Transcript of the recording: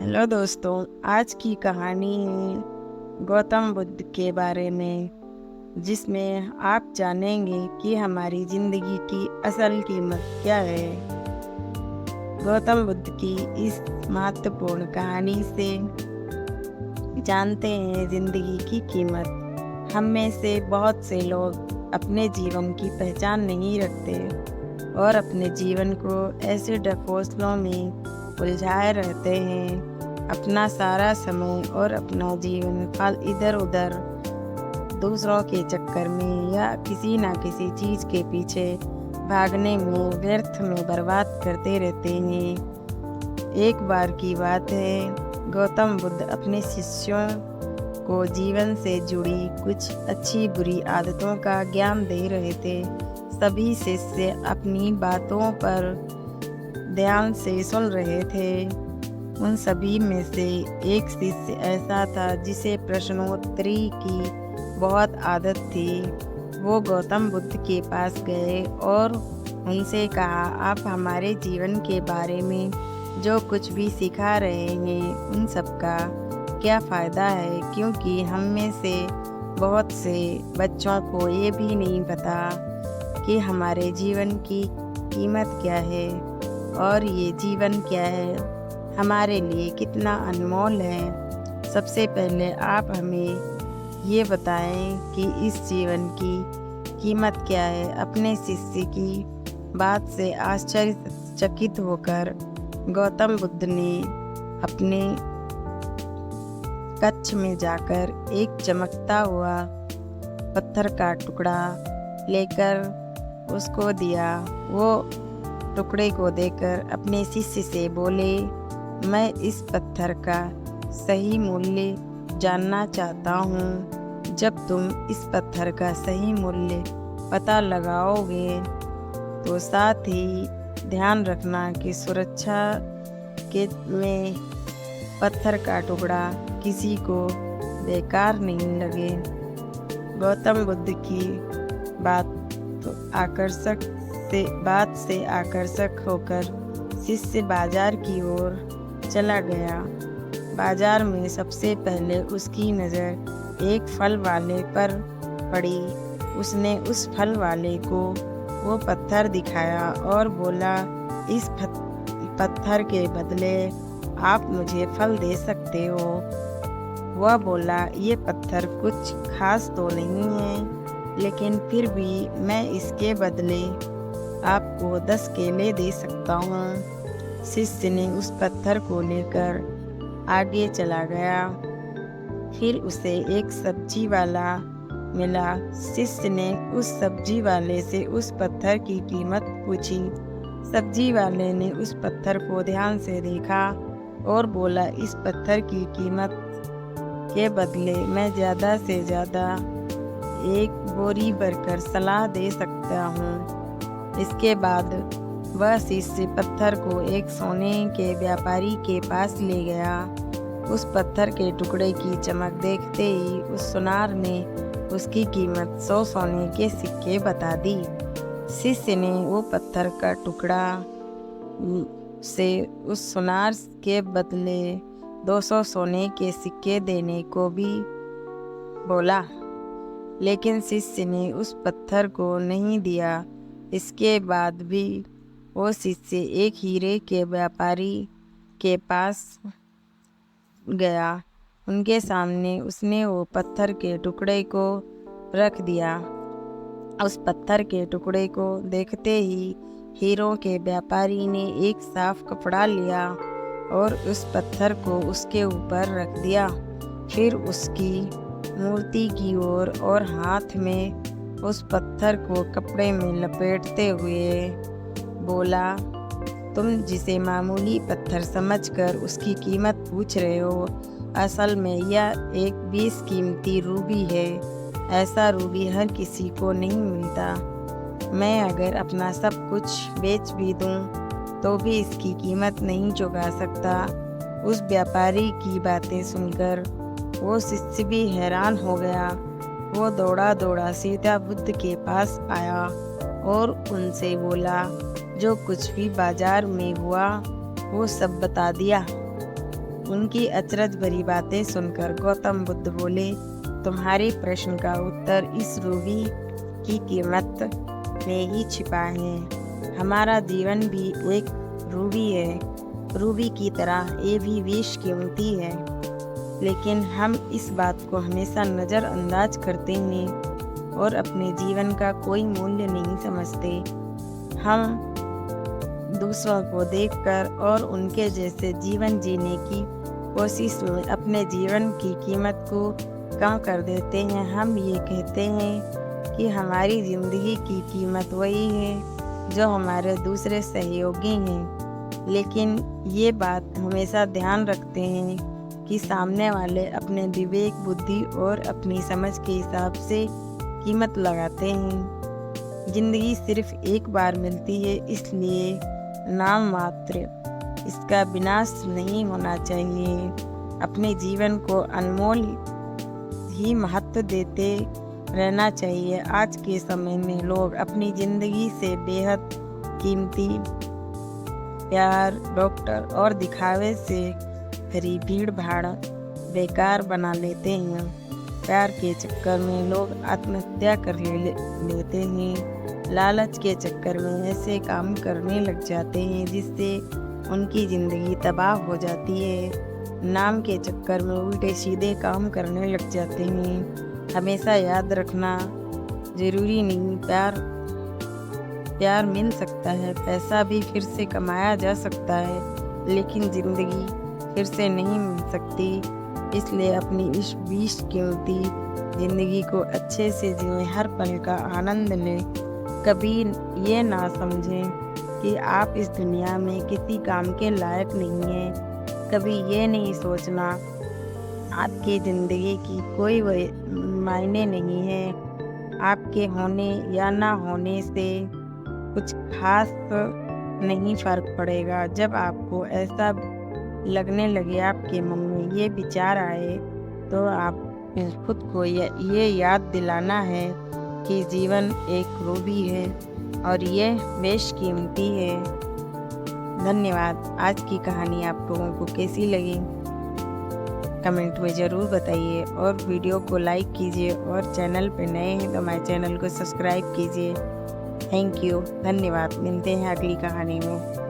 Hello दोस्तों, आज की कहानी है गौतम बुद्ध के बारे में, जिसमें आप जानेंगे कि हमारी ज़िंदगी की असल कीमत क्या है। गौतम बुद्ध की इस महत्वपूर्ण कहानी से जानते हैं ज़िंदगी की कीमत। हम में से बहुत से लोग अपने जीवन की पहचान नहीं रखते और अपने जीवन को ऐसे ढकोसलों में उलझाए रहते हैं। अपना सारा समय और अपना जीवन फल इधर उधर दूसरों के चक्कर में या किसी ना किसी चीज़ के पीछे भागने में व्यर्थ में बर्बाद करते रहते हैं। एक बार की बात है, गौतम बुद्ध अपने शिष्यों को जीवन से जुड़ी कुछ अच्छी बुरी आदतों का ज्ञान दे रहे थे। सभी शिष्य अपनी बातों पर ध्यान से सुन रहे थे। उन सभी में से एक शिष्य ऐसा था जिसे प्रश्नोत्तरी की बहुत आदत थी। वो गौतम बुद्ध के पास गए और उनसे कहा, आप हमारे जीवन के बारे में जो कुछ भी सिखा रहे हैं उन सब का क्या फ़ायदा है, क्योंकि हम में से बहुत से बच्चों को ये भी नहीं पता कि हमारे जीवन की कीमत क्या है और ये जीवन क्या है, हमारे लिए कितना अनमोल है। सबसे पहले आप हमें ये बताएं कि इस जीवन की कीमत क्या है। अपने शिष्य की बात से आश्चर्यचकित होकर गौतम बुद्ध ने अपने कक्ष में जाकर एक चमकता हुआ पत्थर का टुकड़ा लेकर उसको दिया। वो टुकड़े को देकर अपने शिष्य से बोले, मैं इस पत्थर का सही मूल्य जानना चाहता हूँ। जब तुम इस पत्थर का सही मूल्य पता लगाओगे तो साथ ही ध्यान रखना कि सुरक्षा के में पत्थर का टुकड़ा किसी को बेकार नहीं लगे। गौतम बुद्ध की बात से आकर्षक होकर शिष्य बाजार की ओर चला गया। बाजार में सबसे पहले उसकी नज़र एक फल वाले पर पड़ी। उसने उस फल वाले को वो पत्थर दिखाया और बोला, इस पत्थर के बदले आप मुझे फल दे सकते हो। वह बोला, ये पत्थर कुछ खास तो नहीं है, लेकिन फिर भी मैं इसके बदले आपको 10 केले दे सकता हूँ। शिष्य ने उस पत्थर को लेकर आगे चला गया। फिर उसे एक सब्जी वाला मिला। शिष्य ने उस सब्जी वाले से उस पत्थर की कीमत पूछी। सब्जी वाले ने उस पत्थर को ध्यान से देखा और बोला, इस पत्थर की कीमत के बदले मैं ज़्यादा से ज़्यादा एक बोरी भरकर सलाह दे सकता हूँ। इसके बाद वह शिष्य पत्थर को एक सोने के व्यापारी के पास ले गया। उस पत्थर के टुकड़े की चमक देखते ही उस सुनार ने उसकी कीमत 100 सोने के सिक्के बता दी। शिष्य ने वो पत्थर का टुकड़ा से उस सुनार के बदले 200 सोने के सिक्के देने को भी बोला, लेकिन शिष्य ने उस पत्थर को नहीं दिया। इसके बाद भी वो शिष्य एक हीरे के व्यापारी के पास गया। उनके सामने उसने वो पत्थर के टुकड़े को रख दिया। उस पत्थर के टुकड़े को देखते ही हीरों के व्यापारी ने एक साफ कपड़ा लिया और उस पत्थर को उसके ऊपर रख दिया। फिर उसकी मूर्ति की ओर और हाथ में उस पत्थर को कपड़े में लपेटते हुए बोला, तुम जिसे मामूली पत्थर समझकर उसकी कीमत पूछ रहे हो, असल में यह एक बेशकीमती रूबी है। ऐसा रूबी हर किसी को नहीं मिलता। मैं अगर अपना सब कुछ बेच भी दूं तो भी इसकी कीमत नहीं चुका सकता। उस व्यापारी की बातें सुनकर वो शिष्य भी हैरान हो गया। वो दौड़ा दौड़ा सीधा बुद्ध के पास आया और उनसे बोला, जो कुछ भी बाजार में हुआ वो सब बता दिया। उनकी अचरज भरी बातें सुनकर गौतम बुद्ध बोले, तुम्हारे प्रश्न का उत्तर इस रूबी की कीमत में ही छिपा है। हमारा जीवन भी एक रूबी है। रूबी की तरह ये भी बेशकीमती है, लेकिन हम इस बात को हमेशा नज़रअंदाज करते हैं और अपने जीवन का कोई मूल्य नहीं समझते। हम दूसरों को देखकर और उनके जैसे जीवन जीने की कोशिश में अपने जीवन की कीमत को कम कर देते हैं। हम ये कहते हैं कि हमारी ज़िंदगी की कीमत वही है जो हमारे दूसरे सहयोगी हैं, लेकिन ये बात हमेशा ध्यान रखते हैं कि सामने वाले अपने विवेक, बुद्धि और अपनी समझ के हिसाब से कीमत लगाते हैं। ज़िंदगी सिर्फ एक बार मिलती है, इसलिए नाम मात्र इसका विनाश नहीं होना चाहिए। अपने जीवन को अनमोल ही महत्व देते रहना चाहिए। आज के समय में लोग अपनी ज़िंदगी से बेहद कीमती प्यार, डॉक्टर और दिखावे से भरी भीड़ भाड़ बेकार बना लेते हैं। प्यार के चक्कर में लोग आत्महत्या कर लेते हैं। लालच के चक्कर में ऐसे काम करने लग जाते हैं जिससे उनकी ज़िंदगी तबाह हो जाती है। नाम के चक्कर में उल्टे सीधे काम करने लग जाते हैं। हमेशा याद रखना, ज़रूरी नहीं प्यार मिल सकता है, पैसा भी फिर से कमाया जा सकता है, लेकिन ज़िंदगी फिर से नहीं मिल सकती। इसलिए अपनी इस बेशकीमती ज़िंदगी को अच्छे से जिएं, हर पल का आनंद लें। कभी ये ना समझें कि आप इस दुनिया में किसी काम के लायक नहीं हैं। कभी ये नहीं सोचना आपकी ज़िंदगी की कोई मायने नहीं है। आपके होने या ना होने से कुछ खास नहीं फ़र्क पड़ेगा। जब आपको ऐसा लगने लगे, आपके मन में ये विचार आए, तो आप खुद को ये याद दिलाना है कि जीवन एक रूबी है और ये बेशकीमती है। धन्यवाद। आज की कहानी आप लोगों को कैसी लगी कमेंट में ज़रूर बताइए और वीडियो को लाइक कीजिए और चैनल पर नए हैं तो हमारे चैनल को सब्सक्राइब कीजिए। थैंक यू, धन्यवाद। मिलते हैं अगली कहानी में।